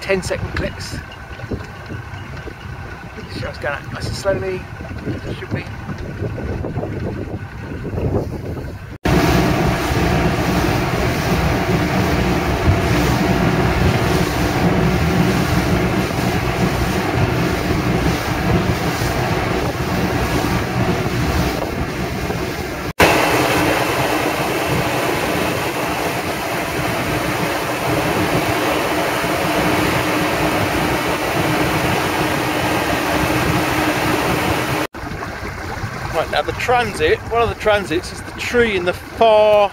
10-second clips. Just going out nice and slowly, should we? Right, now the transit, one of the transits is the tree in the far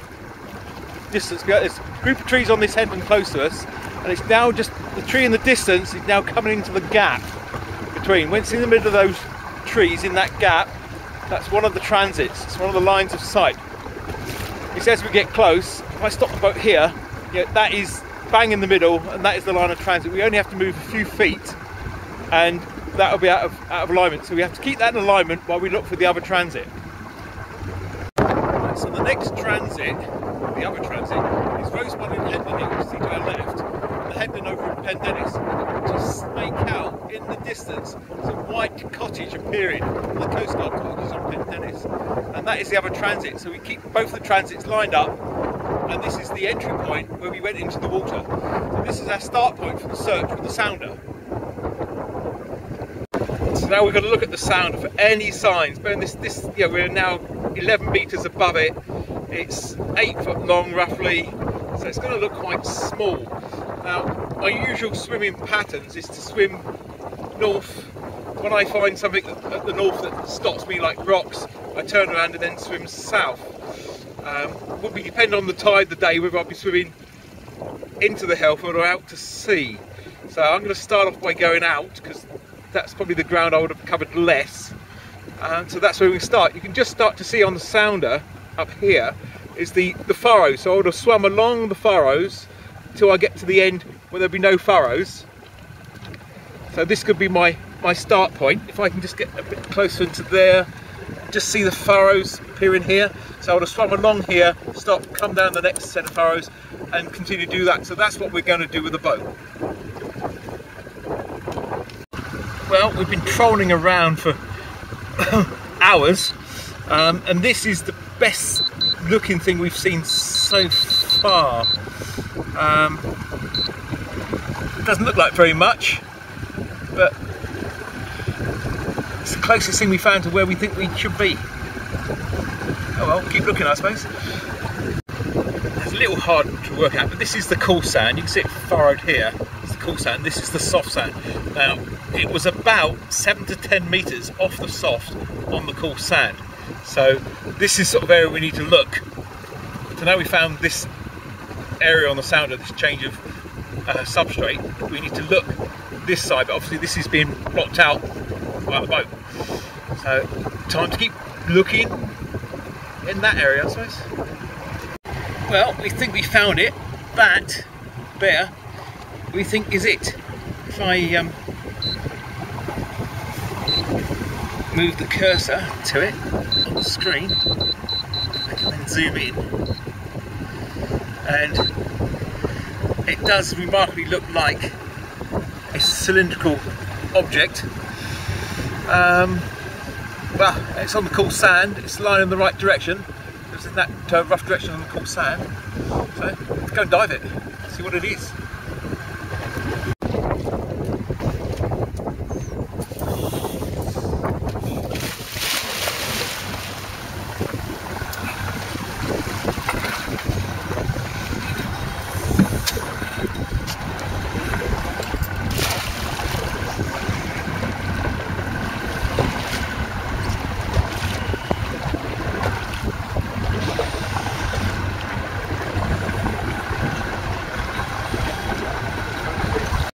distance. There's a group of trees on this headland close to us, and it's now just, the tree in the distance is now coming into the gap between. When it's in the middle of those trees, in that gap, that's one of the transits, it's one of the lines of sight. It says we get close, if I stop the boat here, that is bang in the middle, and that is the line of transit. We only have to move a few feet, and that'll be out of alignment, so we have to keep that in alignment while we look for the other transit. Right, so the next transit, the other transit, is Rosebud in Hendon here, which you see to our left, and the headland over in Pendennis. Just make out in the distance there's a white cottage appearing, the Coast Guard cottage on Pendennis, and that is the other transit. So we keep both the transits lined up, and this is the entry point where we went into the water. So this is our start point for the search with the sounder. So now we've got to look at the sounder for any signs. But we're now 11 metres above it. It's 8 foot long roughly, so it's going to look quite small. Now, my usual swimming patterns is to swim north. When I find something at the north that stops me, like rocks, I turn around and then swim south. Would be depend on the tide of the day whether I'll be swimming into the Helf or out to sea. So I'm going to start off by going out, because that's probably the ground I would have covered less. So that's where we start. You can just start to see on the sounder up here is the furrows. So I would have swum along the furrows till I get to the end where there'll be no furrows. So this could be my start point. If I can just get a bit closer into there, just see the furrows appearing here. So I would have swum along here, stop, come down the next set of furrows, and continue to do that. So that's what we're going to do with the boat. Well, we've been trolling around for hours, and this is the best looking thing we've seen so far. It doesn't look like very much, but it's the closest thing we found to where we think we should be. Oh well, keep looking, I suppose. It's a little hard to work out, but this is the cool sand. You can see it furrowed here. It's the cool sand. This is the soft sand. Now, it was about 7 to 10 metres off the soft on the cool sand. So this is sort of area we need to look. So now we found this area on the sounder, this change of substrate. We need to look this side, but obviously this is being blocked out by the boat. So time to keep looking in that area, I suppose. Well, we think we found it. That there, we think is it. If I move the cursor to it on the screen, I can then zoom in, and it does remarkably look like a cylindrical object. Well, it's on the cool sand, it's lying in the right direction. It's in that rough direction on the cool sand. So let's go and dive it, see what it is.